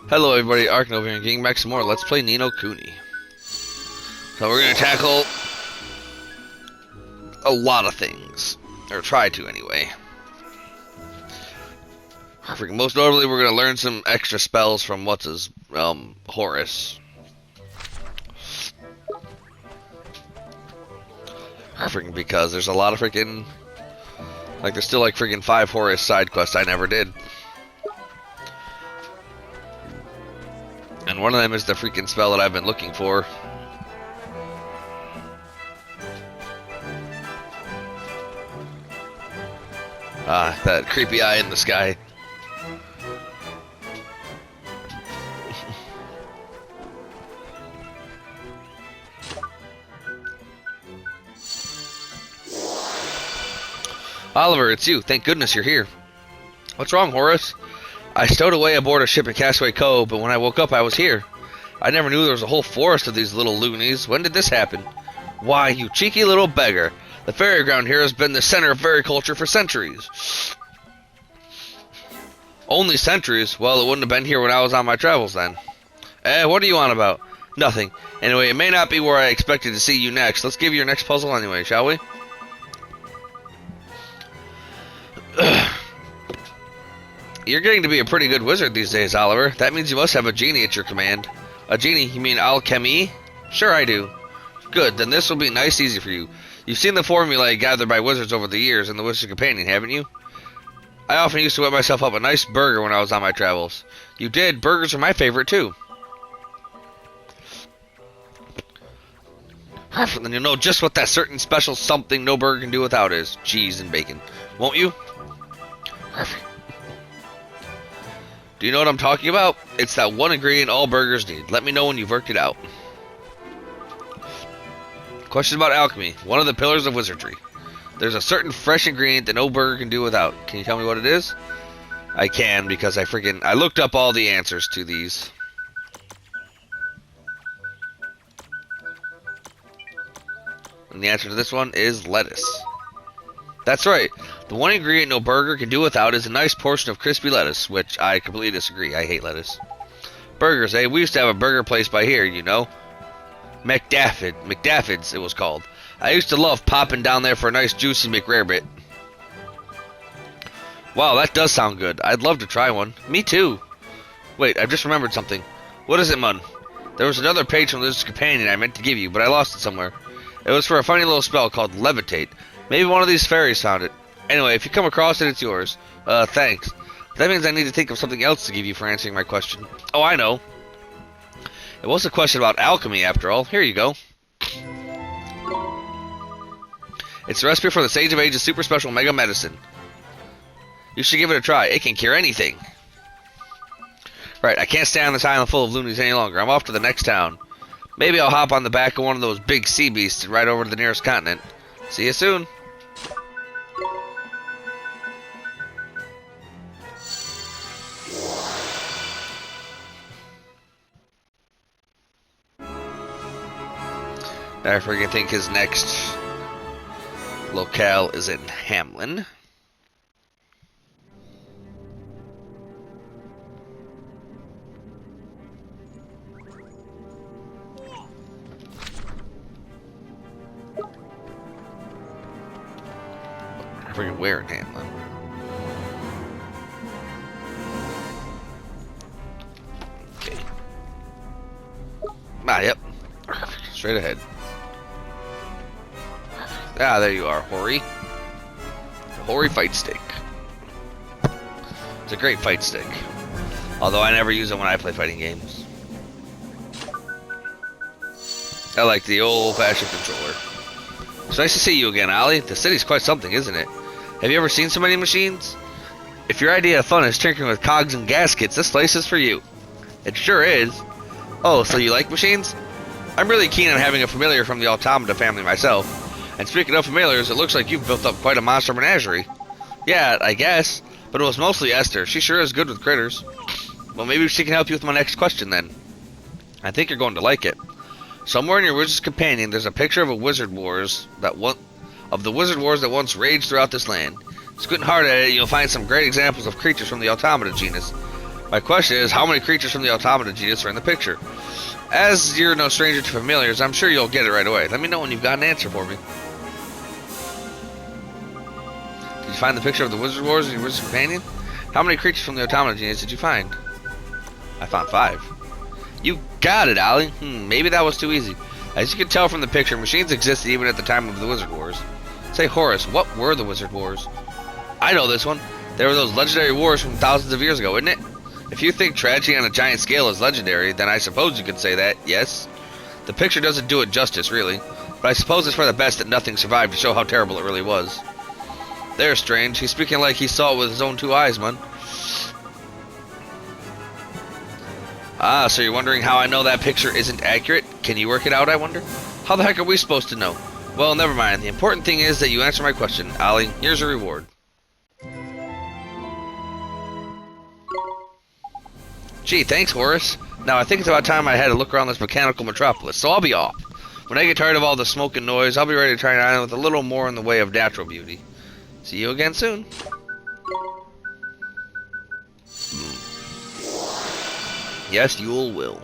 Hello everybody, Arkanova here and getting back some more. Let's play Ni No Kuni. So we're going to tackle a lot of things. Or try to anyway. Most notably, we're going to learn some extra spells from Horus. Because there's a lot of freaking... Like, there's still like freaking 5 Horus side quests I never did. And one of them is the freaking spell that I've been looking for. Ah, that creepy eye in the sky. Oliver, it's you. Thank goodness you're here. What's wrong, Horace? I stowed away aboard a ship in Castaway Cove, but when I woke up, I was here. I never knew there was a whole forest of these little loonies. When did this happen? Why, you cheeky little beggar. The fairy ground here has been the center of fairy culture for centuries. Only centuries? Well, it wouldn't have been here when I was on my travels then. What are you on about? Nothing. Anyway, it may not be where I expected to see you next. Let's give you your next puzzle anyway, shall we? You're getting to be a pretty good wizard these days, Oliver. That means you must have a genie at your command. A genie? You mean alchemy? Sure I do. Good, then this will be nice easy for you. You've seen the formulae gathered by wizards over the years in the Wizard's Companion, haven't you? I often used to whip myself up a nice burger when I was on my travels. You did? Burgers are my favorite, too. Then you'll know just what that certain special something no burger can do without is. Cheese and bacon. Won't you? Do you know what I'm talking about? It's that one ingredient all burgers need. Let me know when you've worked it out. Question about alchemy. One of the pillars of wizardry. There's a certain fresh ingredient that no burger can do without. Can you tell me what it is? I can, because I looked up all the answers to these. And the answer to this one is lettuce. That's right. The one ingredient no burger can do without is a nice portion of crispy lettuce, which I completely disagree. I hate lettuce. Burgers, eh? We used to have a burger place by here, you know. McDaffid's, it was called. I used to love popping down there for a nice juicy McRarebit. Wow, that does sound good. I'd love to try one. Me too. Wait, I've just remembered something. What is it, Mun? There was another page from this companion I meant to give you, but I lost it somewhere. It was for a funny little spell called levitate. Maybe one of these fairies found it. Anyway, if you come across it, it's yours. Thanks. That means I need to think of something else to give you for answering my question. Oh, I know. It was a question about alchemy, after all. Here you go. It's the recipe for the Sage of Ages super special mega medicine. You should give it a try. It can cure anything. Right, I can't stay on this island full of loonies any longer. I'm off to the next town. Maybe I'll hop on the back of one of those big sea beasts and ride over to the nearest continent. See you soon. I freaking think his next locale is in Hamlin. I forget where in Hamlin. Okay. Yep. Straight ahead. Ah, there you are, Hori. The Hori fight stick. It's a great fight stick. Although I never use it when I play fighting games. I like the old-fashioned controller. It's nice to see you again, Ollie. The city's quite something, isn't it? Have you ever seen so many machines? If your idea of fun is tinkering with cogs and gaskets, this place is for you. It sure is. Oh, so you like machines? I'm really keen on having a familiar from the Automata family myself. And speaking of familiars, it looks like you've built up quite a monster menagerie. Yeah, I guess. But it was mostly Esther. She sure is good with critters. Well, maybe she can help you with my next question then. I think you're going to like it. Somewhere in your Wizard's Companion, there's a picture of the Wizard Wars that once raged throughout this land. Scooting hard at it, you'll find some great examples of creatures from the Automata genus. My question is, how many creatures from the Automata genus are in the picture? As you're no stranger to familiars, I'm sure you'll get it right away. Let me know when you've got an answer for me. Did you find the picture of the Wizard Wars and your Wizard Companion? How many creatures from the Automata genus did you find? I found 5. You got it, Ollie. Maybe that was too easy. As you can tell from the picture, machines existed even at the time of the Wizard Wars. Say, Horace, what were the Wizard Wars? I know this one. They were those legendary wars from thousands of years ago, isn't it? If you think tragedy on a giant scale is legendary, then I suppose you could say that, yes? The picture doesn't do it justice, really. But I suppose it's for the best that nothing survived to show how terrible it really was. There's Strange. He's speaking like he saw it with his own 2 eyes, man. Ah, so you're wondering how I know that picture isn't accurate? Can you work it out, I wonder? How the heck are we supposed to know? Well, never mind. The important thing is that you answer my question. Ollie, here's a reward. Gee, thanks, Horace. Now, I think it's about time I had to look around this mechanical metropolis, so I'll be off. When I get tired of all the smoke and noise, I'll be ready to try an island with a little more in the way of natural beauty. See you again soon. Yes, you will.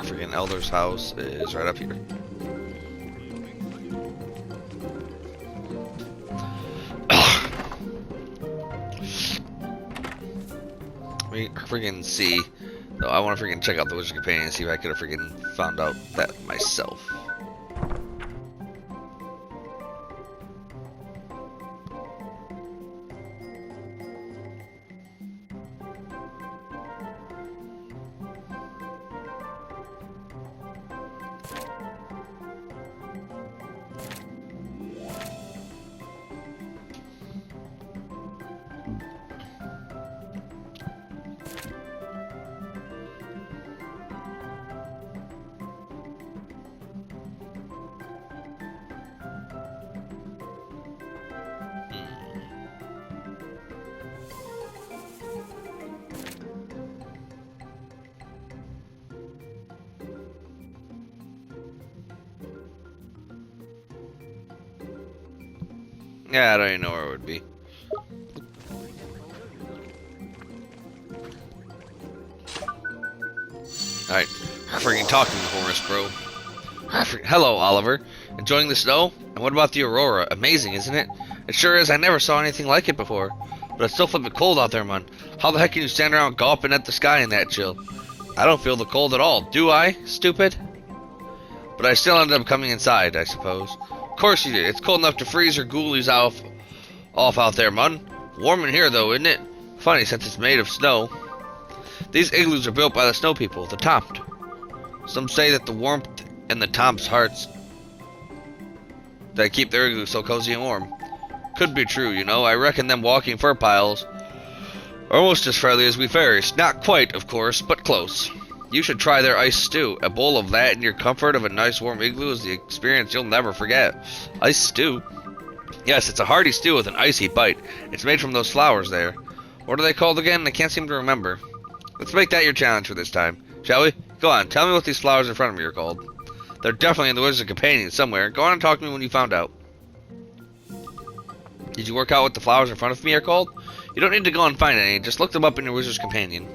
Freaking Elder's house is right up here. Let me freaking see. No, I want to freaking check out the Wizard Companion and see if I could have freaking found out that myself. Yeah, I don't even know where it would be. Alright, freaking talking to Horace, bro. Hello, Oliver. Enjoying the snow? And what about the aurora? Amazing, isn't it? It sure is. I never saw anything like it before. But it's still flipping cold out there, man. How the heck can you stand around gawping at the sky in that chill? I don't feel the cold at all, do I, stupid? But I still ended up coming inside, I suppose. Of course you did. It's cold enough to freeze your ghoulies off out there, man. Warm in here, though, isn't it? Funny, since it's made of snow. These igloos are built by the snow people, the Tomt. Some say that the warmth in the Tomt's hearts that keep their igloos so cozy and warm. Could be true, you know. I reckon them walking fur piles are almost as friendly as we fairies. Not quite, of course, but close. You should try their ice stew. A bowl of that in your comfort of a nice warm igloo is the experience you'll never forget. Ice stew? Yes, it's a hearty stew with an icy bite. It's made from those flowers there. What are they called again? I can't seem to remember. Let's make that your challenge for this time, shall we? Go on, tell me what these flowers in front of me are called. They're definitely in the Wizard Companion somewhere. Go on and talk to me when you found out. Did you work out what the flowers in front of me are called? You don't need to go and find any. Just look them up in your Wizard's Companion.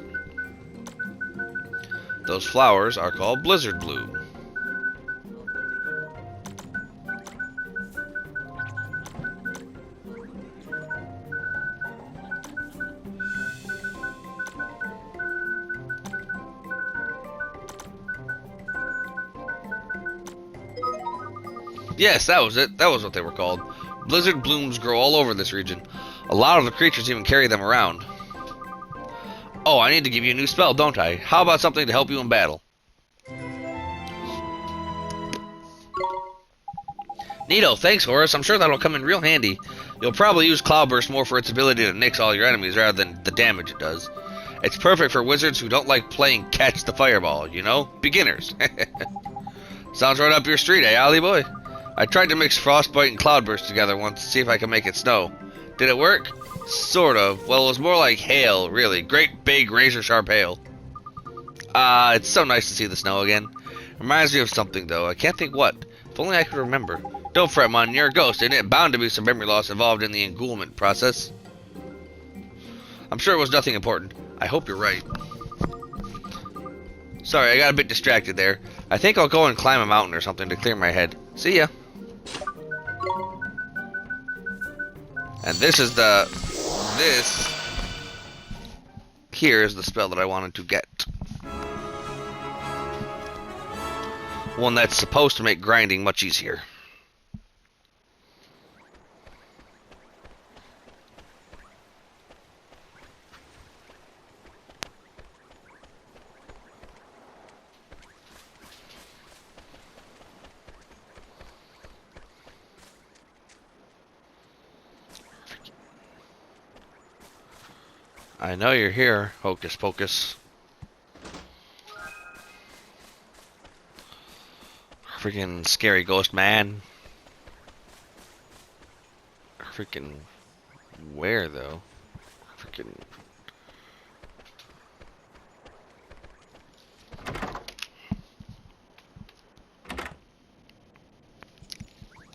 Those flowers are called Blizzard Bloom. Yes, that was it. That was what they were called. Blizzard blooms grow all over this region. A lot of the creatures even carry them around. Oh, I need to give you a new spell, don't I? How about something to help you in battle? Neato, thanks, Horace. I'm sure that'll come in real handy. You'll probably use Cloudburst more for its ability to nix all your enemies rather than the damage it does. It's perfect for wizards who don't like playing catch the fireball, you know? Beginners. Sounds right up your street, eh, Ollie boy? I tried to mix frostbite and cloudburst together once to see if I could make it snow. Did it work? Sort of. Well, it was more like hail, really. Great big razor-sharp hail. It's so nice to see the snow again. Reminds me of something, though. I can't think what. If only I could remember. Don't fret, man. You're a ghost, and it bound to be some memory loss involved in the engulfment process. I'm sure it was nothing important. I hope you're right. Sorry, I got a bit distracted there. I think I'll go and climb a mountain or something to clear my head. See ya. And this here is the spell that I wanted to get. One that's supposed to make grinding much easier. I know you're here, Hocus Pocus. Freaking scary ghost man. Freaking where though? Freaking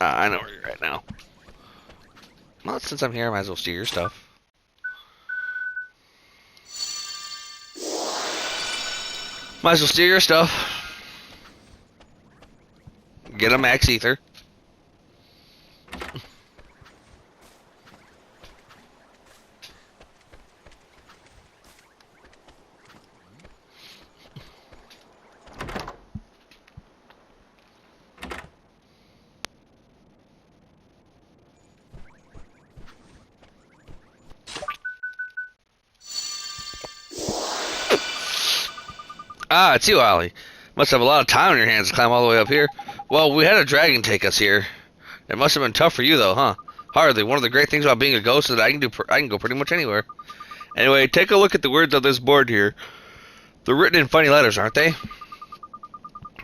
I know where you're at now. Well, since I'm here, I might as well steal your stuff. Might as well steal your stuff. Get a max ether. Ah, it's you, Ollie. Must have a lot of time on your hands to climb all the way up here. Well, we had a dragon take us here. It must have been tough for you, though, huh? Hardly. One of the great things about being a ghost is that I can go pretty much anywhere. Anyway, take a look at the words on this board here. They're written in funny letters, aren't they?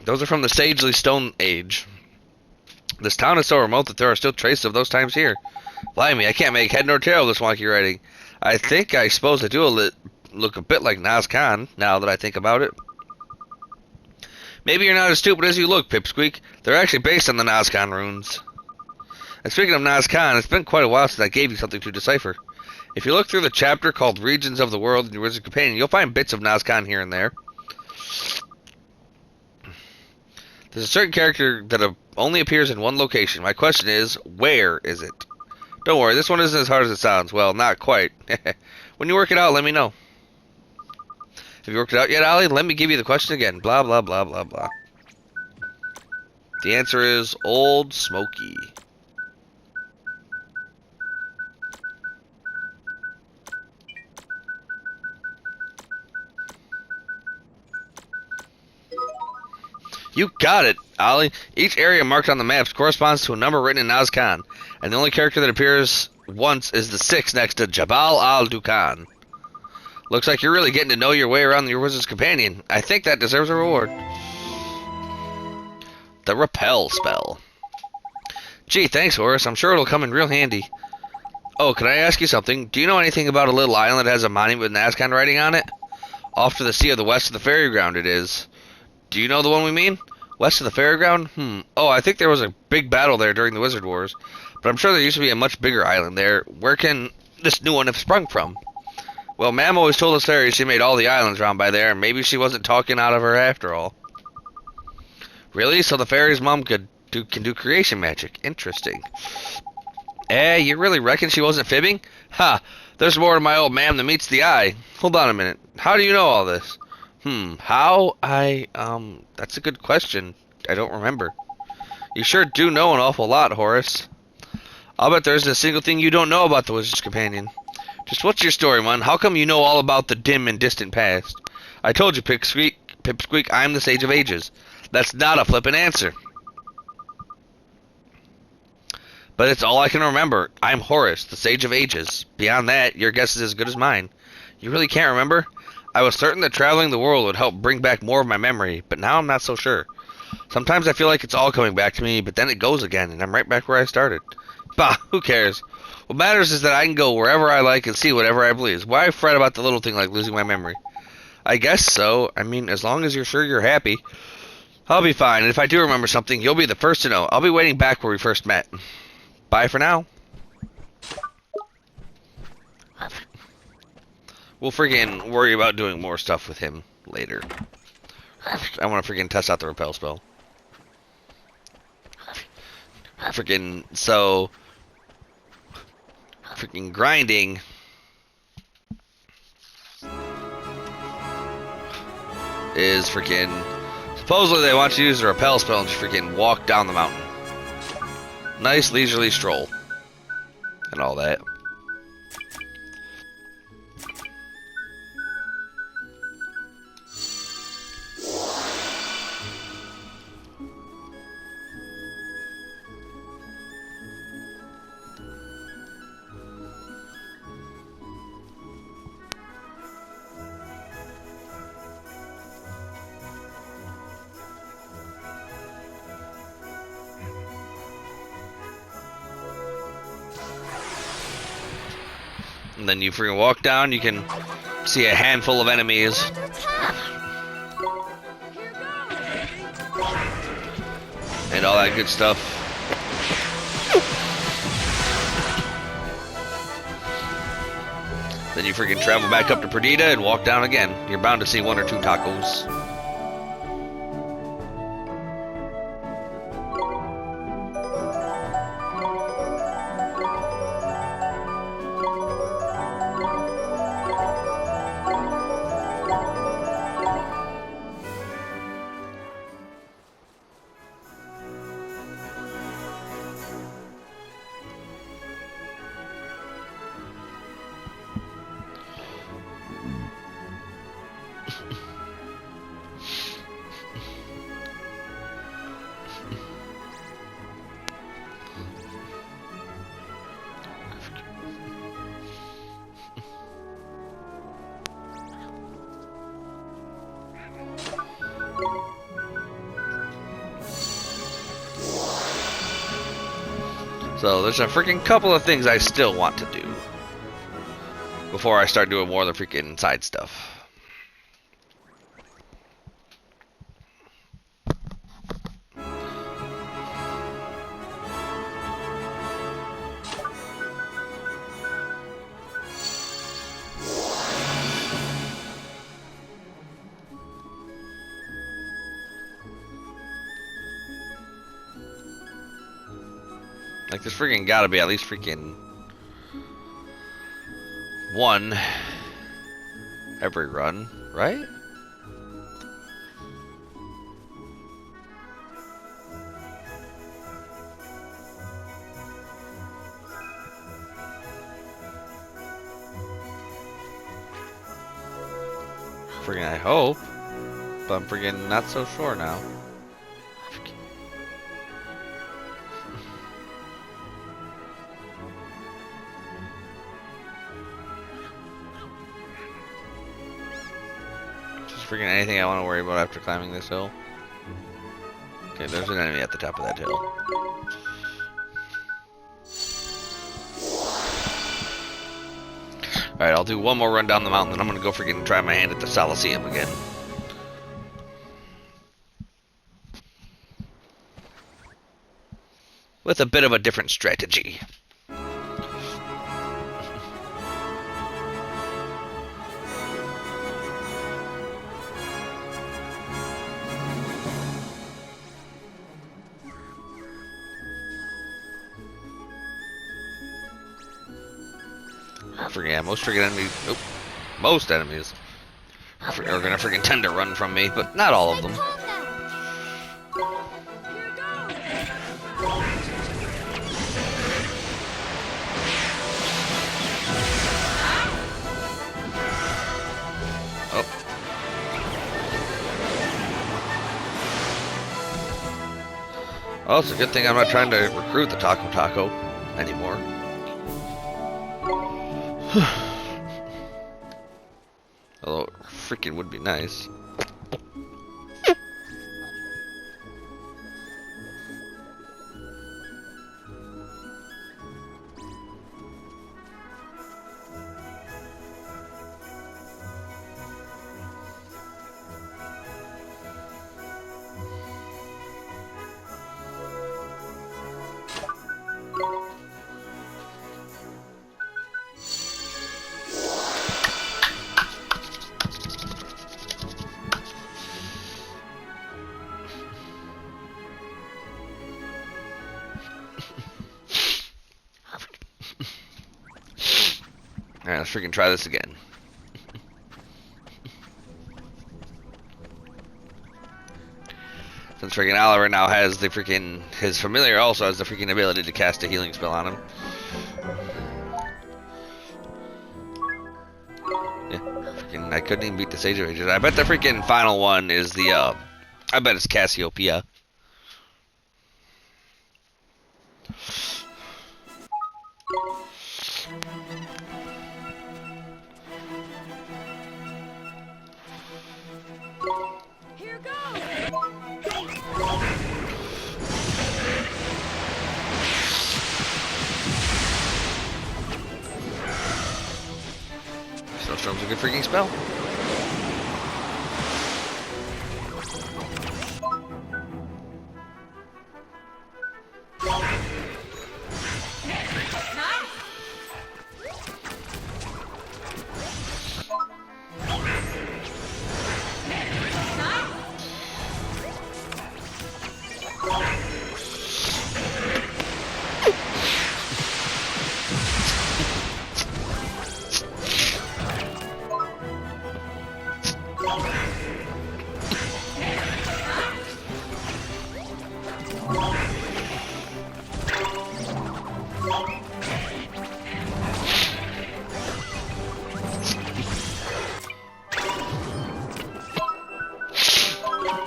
Those are from the Sagely Stone Age. This town is so remote that there are still traces of those times here. Blimey, I can't make head nor tail of this wonky writing. I think I suppose I do look a bit like Naz Khan, now that I think about it. Maybe you're not as stupid as you look, Pipsqueak. They're actually based on the Nazcan runes. And speaking of Nazcan, it's been quite a while since I gave you something to decipher. If you look through the chapter called Regions of the World in your Wizard Companion, you'll find bits of Nazcan here and there. There's a certain character that only appears in one location. My question is, where is it? Don't worry, this one isn't as hard as it sounds. Well, not quite. When you work it out, let me know. Have you worked it out yet, Ollie? Let me give you the question again. Blah, blah, blah, blah, blah. The answer is Old Smoky. You got it, Ollie. Each area marked on the maps corresponds to a number written in Nazcan, and the only character that appears once is the 6 next to Jabal al-Dukan. Looks like you're really getting to know your way around your Wizard's Companion. I think that deserves a reward. The Repel spell. Gee, thanks, Horace. I'm sure it'll come in real handy. Oh, can I ask you something? Do you know anything about a little island that has a monument with Nazcan writing on it? Off to the sea of the west of the ferry ground it is. Do you know the one we mean? West of the ferry ground? Oh, I think there was a big battle there during the Wizard Wars. But I'm sure there used to be a much bigger island there. Where can this new one have sprung from? Well, Ma'am always told us there she made all the islands round by there, and maybe she wasn't talking out of her after all. Really? So the fairy's mom can do creation magic. Interesting. You really reckon she wasn't fibbing? Ha! There's more to my old ma'am than meets the eye. Hold on a minute. How do you know all this? How? That's a good question. I don't remember. You sure do know an awful lot, Horace. I'll bet there isn't a single thing you don't know about the Wizard's Companion. Just what's your story, man? How come you know all about the dim and distant past? I told you, Pipsqueak, I'm the Sage of Ages. That's not a flippant answer. But it's all I can remember. I'm Horace, the Sage of Ages. Beyond that, your guess is as good as mine. You really can't remember? I was certain that traveling the world would help bring back more of my memory, but now I'm not so sure. Sometimes I feel like it's all coming back to me, but then it goes again, and I'm right back where I started. Bah, who cares? What matters is that I can go wherever I like and see whatever I please. Why fret about the little thing like losing my memory? I guess so. I mean, as long as you're sure you're happy, I'll be fine. And if I do remember something, you'll be the first to know. I'll be waiting back where we first met. Bye for now. We'll friggin' worry about doing more stuff with him later. I want to friggin' test out the repel spell. Freaking grinding is freaking supposedly they want you to use the repel spell and just freaking walk down the mountain. Nice leisurely stroll and all that. And then you freaking walk down, you can see a handful of enemies. And all that good stuff. Then you freaking travel back up to Perdita and walk down again. You're bound to see one or two tacos. So there's a freaking couple of things I still want to do before I start doing more of the freaking side stuff. Like, there's freaking gotta be at least freaking one every run, right? Freaking I hope, but I'm freaking not so sure now. Freaking anything I want to worry about after climbing this hill. Okay, there's an enemy at the top of that hill. Alright, I'll do one more run down the mountain, then I'm gonna go freaking try my hand at the Coliseum again. With a bit of a different strategy. Yeah, most freaking enemies. Nope, most enemies are gonna freaking tend to run from me, but not all of them. Oh. Oh, it's a good thing I'm not trying to recruit the Taco anymore. Although, freaking would be nice. Alright, let's freaking try this again. Since freaking Oliver now has the freaking... His familiar also has the freaking ability to cast a healing spell on him. Yeah, freaking, I couldn't even beat the Sage of Ages. I bet the freaking final one is the, I bet it's Cassiopeia. Here goes. Snowstorm's a good freaking spell.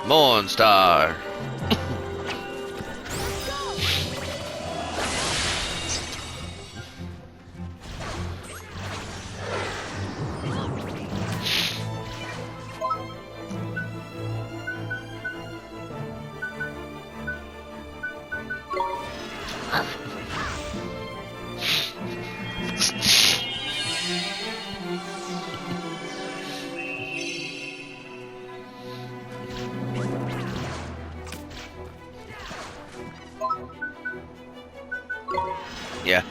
Mornstar. Yeah.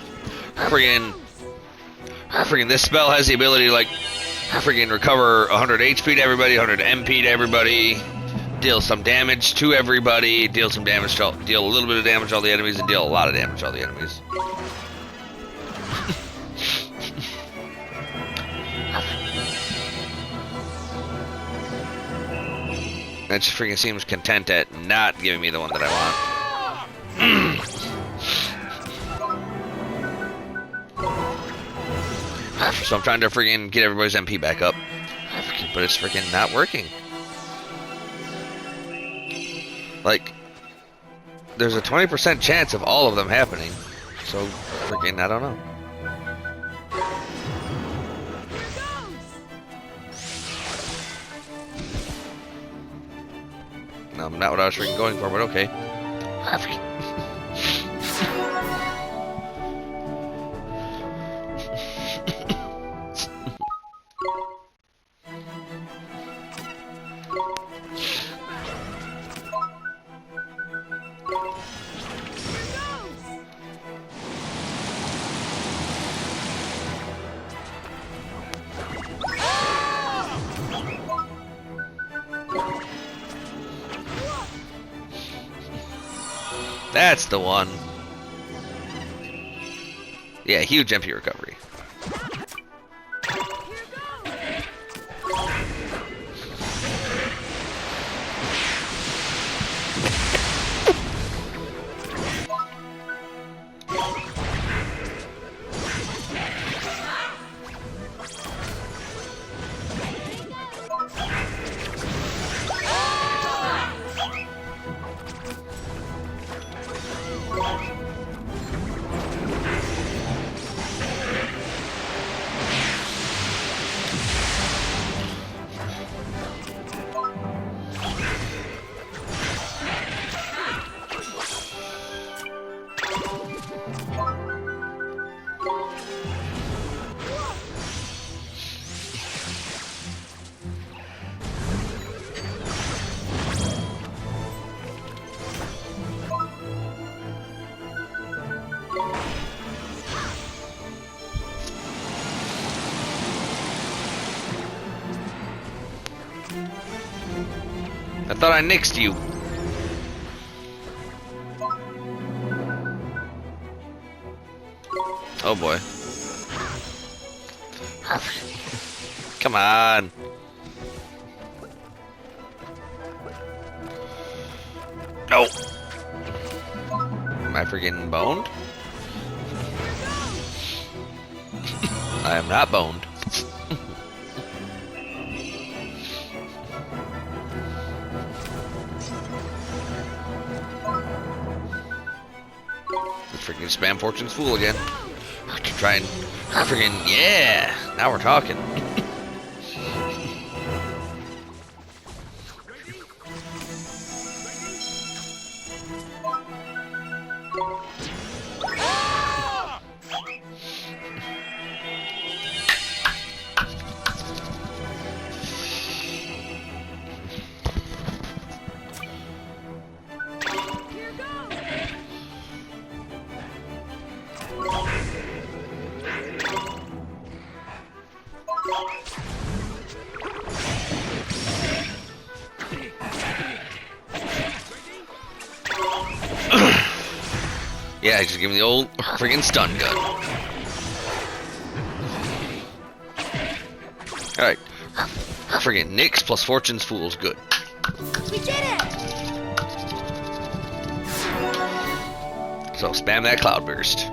Friggin' this spell has the ability to, like, friggin' recover 100 HP to everybody, 100 MP to everybody, deal some damage to everybody, deal some damage to deal a little bit of damage to all the enemies, and deal a lot of damage to all the enemies. That just freaking seems content at not giving me the one that I want. So I'm trying to freaking get everybody's MP back up. But it's freaking not working. Like, there's a 20% chance of all of them happening. So, freaking, I don't know. No, not what I was freaking going for, but okay. That's the one. Yeah, huge MP recovery. I thought I nixed you. Oh boy. Come on. No. Am I freaking boned? I am not boned. Freaking spam Fortune's Fool again. Try and freaking, yeah! Now we're talking. Yeah, just give me the old friggin' stun gun. Alright. Friggin' Nyx plus Fortune's Fool's good. We did it! So spam that Cloud Burst.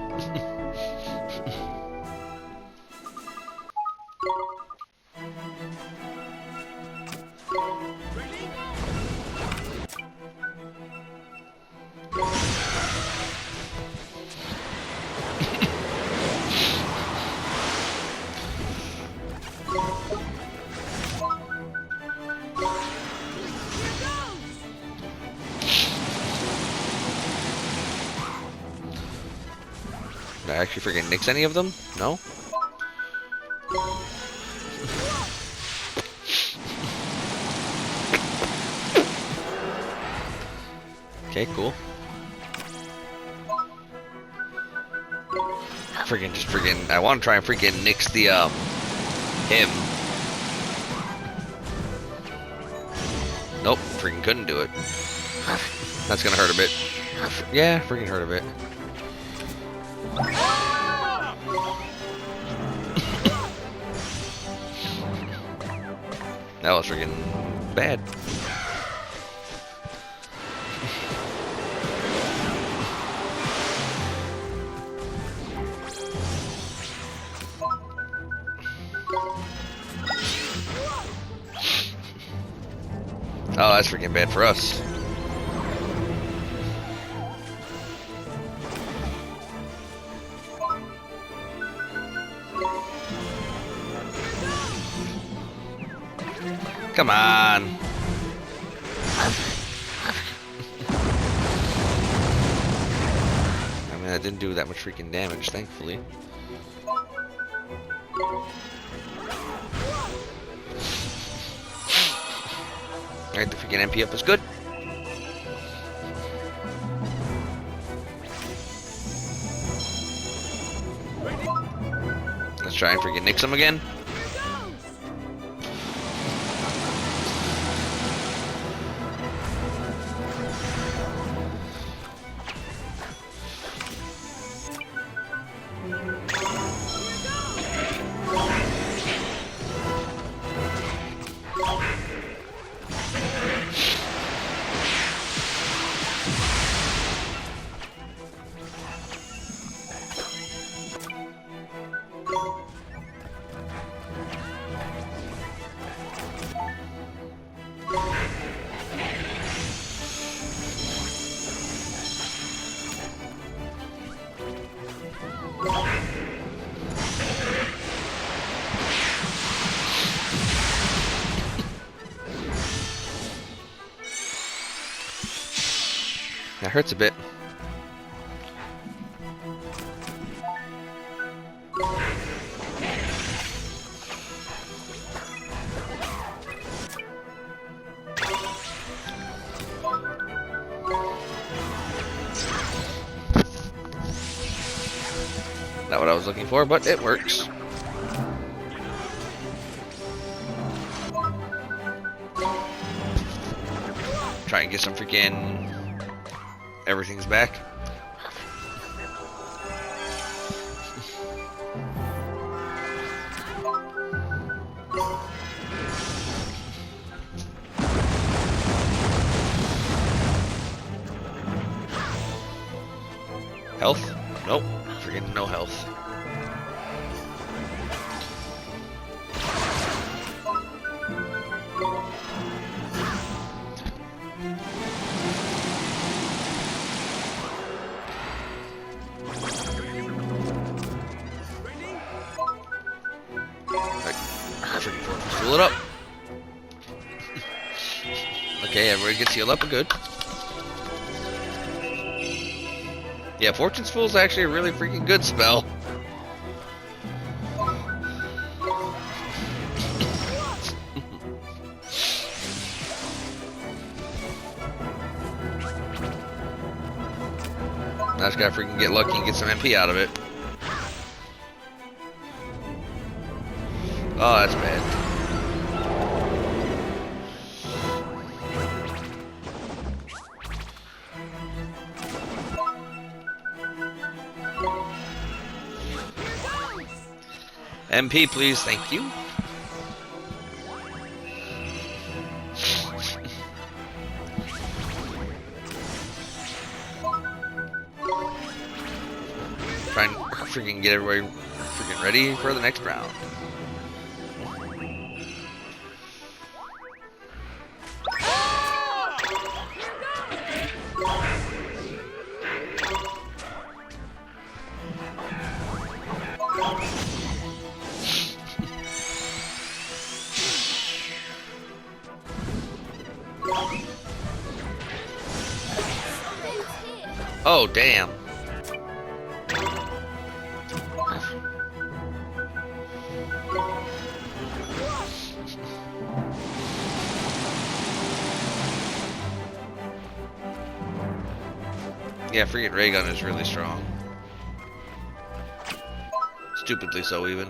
Did I actually freaking nix any of them? No? Okay, cool. Freaking, I want to try and freaking nix the, him. Nope, freaking couldn't do it. That's gonna hurt a bit. Yeah, freaking hurt a bit. That was freaking bad. Oh, that's freaking bad for us. Come on. I mean, that didn't do that much freaking damage, thankfully. Alright, the freaking MP up is good. Let's try and freaking nix him again. That hurts a bit. Not what I was looking for, but it works. Try and get some freaking... Everything's back. freaking no health. Fill it up. Okay, everybody gets healed up. We're good. Yeah, Fortune's Full is actually a really freaking good spell. I just gotta freaking get lucky and get some MP out of it. Oh, that's bad. MP, please, thank you. Try and freaking get everybody freaking ready for the next round. Oh, damn. Yeah, freaking ray gun is really strong. Stupidly so, even.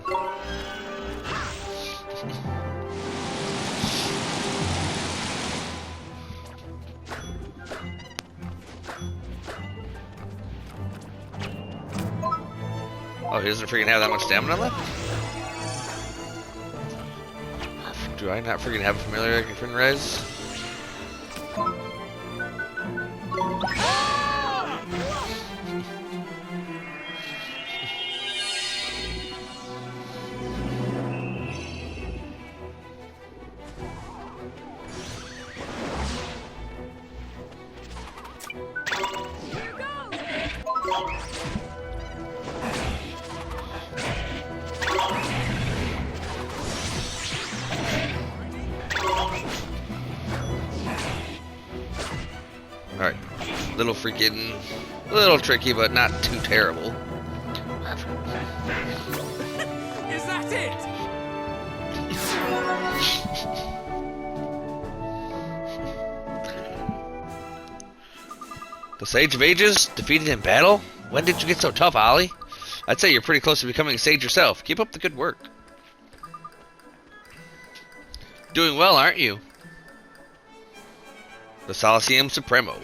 Oh, he doesn't freaking have that much stamina left? Do I not freaking have a familiar I can freaking res? Alright, little tricky, but not too terrible. Is that it? The Sage of Ages defeated in battle? When did you get so tough, Ollie? I'd say you're pretty close to becoming a sage yourself. Keep up the good work. Doing well, aren't you? The Solaceum Supremo.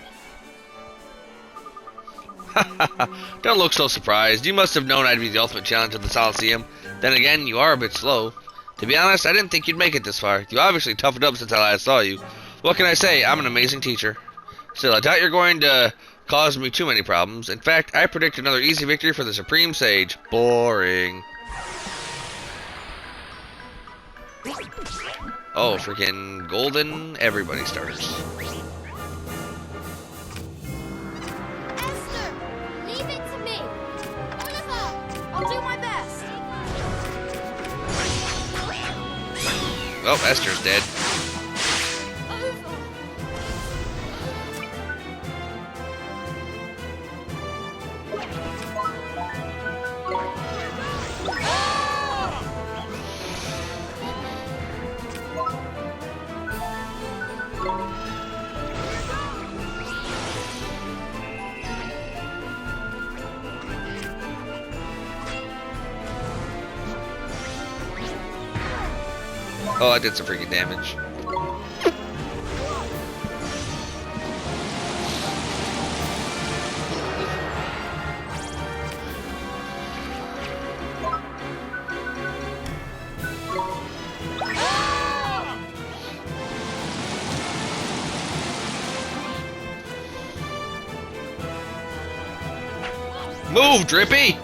Don't look so surprised. You must have known I'd be the ultimate challenge of the Solaceum. Then again, you are a bit slow. To be honest, I didn't think you'd make it this far. You obviously toughened up since I last saw you. What can I say? I'm an amazing teacher. Still, I doubt you're going to cause me too many problems. In fact, I predict another easy victory for the Supreme Sage. Boring. Oh, freaking golden everybody starters. Esther, leave it to me. Oliver, I'll do my best. Oh, Esther's dead. Oh, I did some freaking damage. Move, Drippy!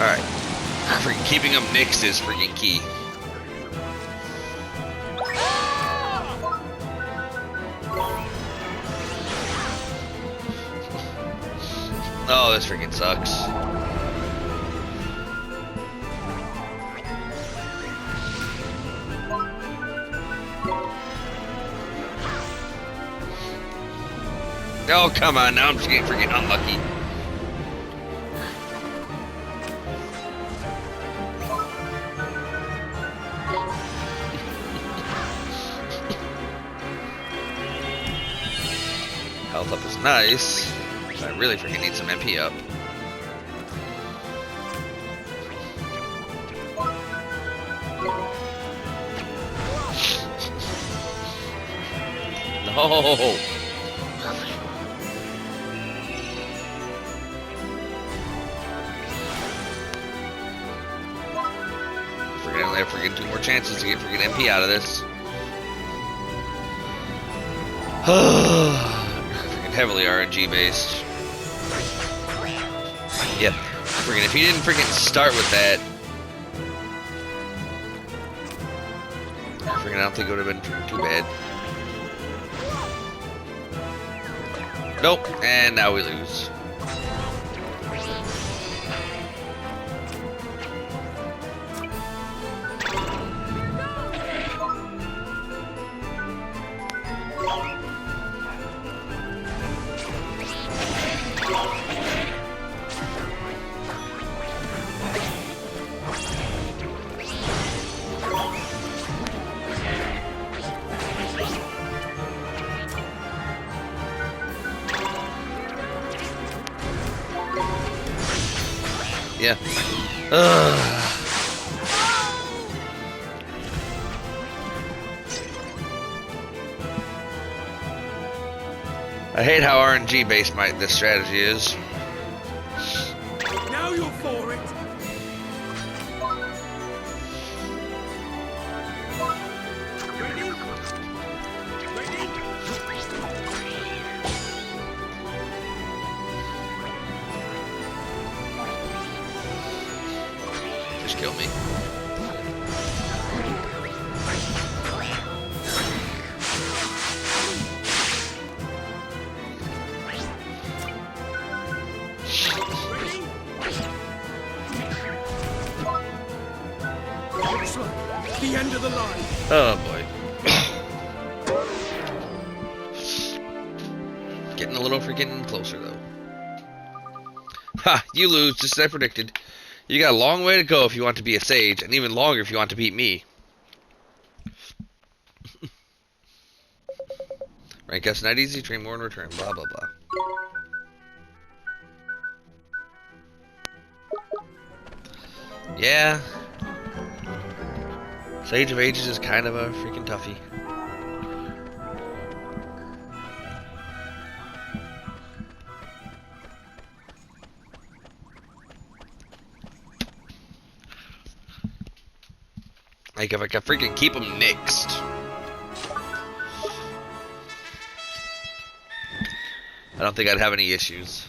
Alright. Freaking keeping them nixed is freaking key. Oh, this freaking sucks. Oh, come on, now I'm just getting freaking unlucky. Health up is nice. I really freaking need some MP up. No! I only have freaking 2 more chances to get freaking MP out of this. Freaking heavily RNG based. Yep. Freaking if he didn't freaking start with that. Freaking I don't think it would have been too bad. Nope. And now we lose. Yeah. I hate how RNG based this strategy is. Now you're for it. Ready? Ready? Just kill me. Looks like the end of the line. Oh boy. Getting a little freaking closer though. Ha! You lose, just as I predicted. You got a long way to go if you want to be a sage, and even longer if you want to beat me. Rank us not easy, train more in return, blah blah blah. Yeah. Sage of Ages is kind of a freaking toughie. Like, if I could freaking keep them mixed. I don't think I'd have any issues.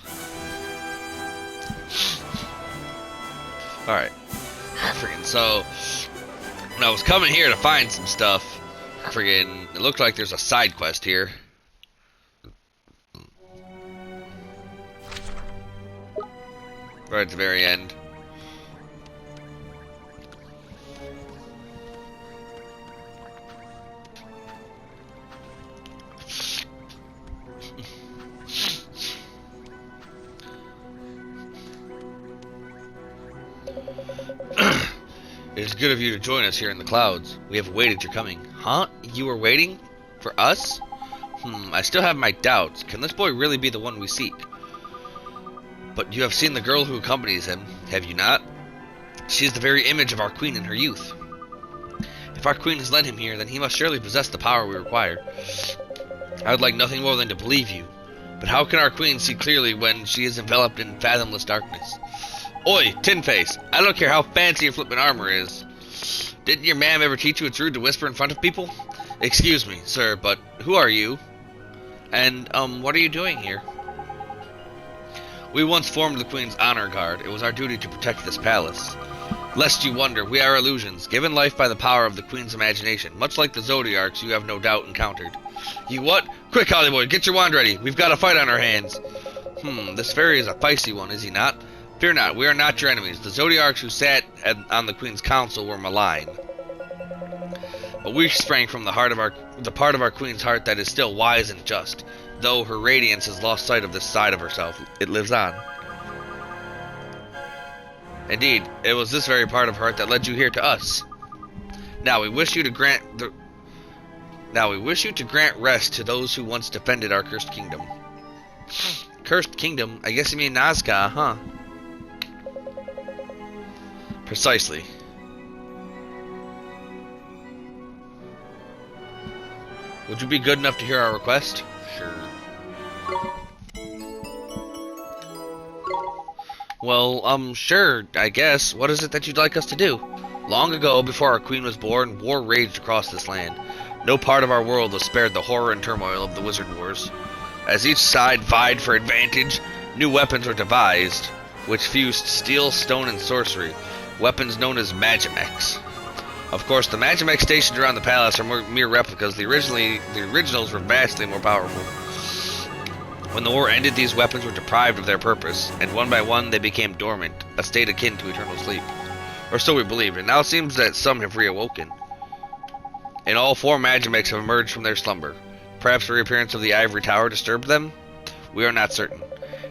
Alright. Freaking, so, when I was coming here to find some stuff, freaking, it looked like there's a side quest here. Right at the very end. It is good of you to join us here in the clouds. We have awaited your coming. Huh? You were waiting? For us? I still have my doubts. Can this boy really be the one we seek? But you have seen the girl who accompanies him, have you not? She is the very image of our queen in her youth. If our queen has led him here, then he must surely possess the power we require. I would like nothing more than to believe you. But how can our queen see clearly when she is enveloped in fathomless darkness? Oi, Tin Face, I don't care how fancy your flippin' armor is. Didn't your ma'am ever teach you it's rude to whisper in front of people? Excuse me, sir, but who are you? And, what are you doing here? We once formed the Queen's honor guard. It was our duty to protect this palace. Lest you wonder, we are illusions, given life by the power of the Queen's imagination, much like the Zodiarcs you have no doubt encountered. You what? Quick, Hollywood, get your wand ready. We've got a fight on our hands. This fairy is a feisty one, is he not? Fear not, we are not your enemies. The Zodiarcs who sat on the Queen's council were malign. But we sprang from the part of our Queen's heart that is still wise and just. Though her radiance has lost sight of this side of herself, it lives on. Indeed, it was this very part of her heart that led you here to us. Now we wish you to grant rest to those who once defended our cursed kingdom. Cursed kingdom? I guess you mean Nazca, huh? Precisely. Would you be good enough to hear our request? Sure. Well, sure, I guess. What is it that you'd like us to do? Long ago, before our queen was born, war raged across this land. No part of our world was spared the horror and turmoil of the Wizard Wars. As each side vied for advantage, new weapons were devised, which fused steel, stone, and sorcery, weapons known as Magimex. Of course, the Magimex stationed around the palace are mere replicas. The originals were vastly more powerful. When the war ended, these weapons were deprived of their purpose, and one by one they became dormant, a state akin to eternal sleep. Or so we believed, and now it seems that some have reawoken. And all four Magimex have emerged from their slumber. Perhaps the reappearance of the Ivory Tower disturbed them? We are not certain.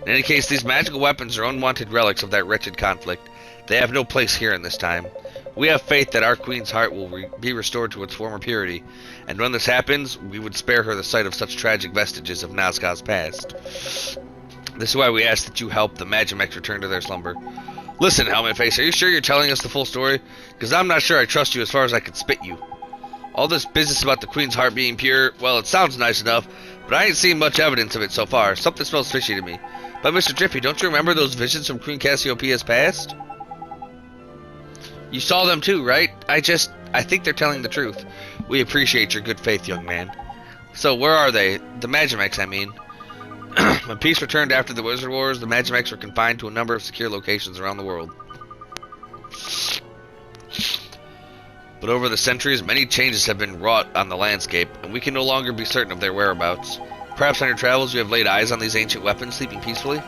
In any case, these magical weapons are unwanted relics of that wretched conflict. They have no place here in this time. We have faith that our queen's heart will be restored to its former purity, and when this happens, we would spare her the sight of such tragic vestiges of Nazca's past. This is why we ask that you help the Magimex return to their slumber. Listen, Helmet Face, are you sure you're telling us the full story? Because I'm not sure I trust you as far as I can spit you. All this business about the queen's heart being pure, well, it sounds nice enough, but I ain't seen much evidence of it so far. Something smells fishy to me. But Mr. Drippy, don't you remember those visions from Queen Cassiopeia's past? You saw them too, right? I think they're telling the truth. We appreciate your good faith, young man. So, where are they? The Magimex, I mean. When peace returned after the Wizard Wars, the Magimex were confined to a number of secure locations around the world. But over the centuries, many changes have been wrought on the landscape, and we can no longer be certain of their whereabouts. Perhaps on your travels you have laid eyes on these ancient weapons sleeping peacefully?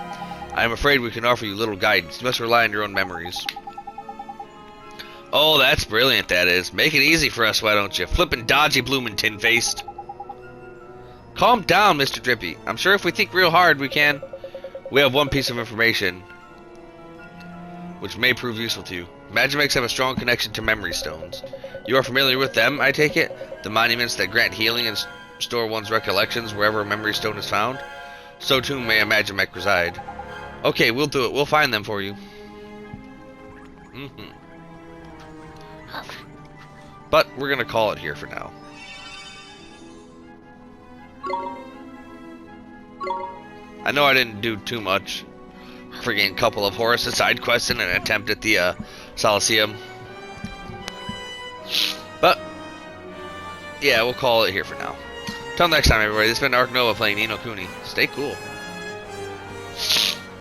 I am afraid we can offer you little guidance. You must rely on your own memories. Oh, that's brilliant, that is. Make it easy for us, why don't you? Flippin' dodgy bloomin' tin-faced. Calm down, Mr. Drippy. I'm sure if we think real hard, we can. We have one piece of information which may prove useful to you. Magimex have a strong connection to memory stones. You are familiar with them, I take it? The monuments that grant healing and store one's recollections wherever a memory stone is found? So too may a Magimex reside. Okay, we'll do it. We'll find them for you. But we're gonna call it here for now. I know I didn't do too much. Freaking a couple of Horus's side quests and an attempt at the Solaceum. But yeah, we'll call it here for now. Till next time, everybody. This has been Ark Nova playing Ni No Kuni. Stay cool.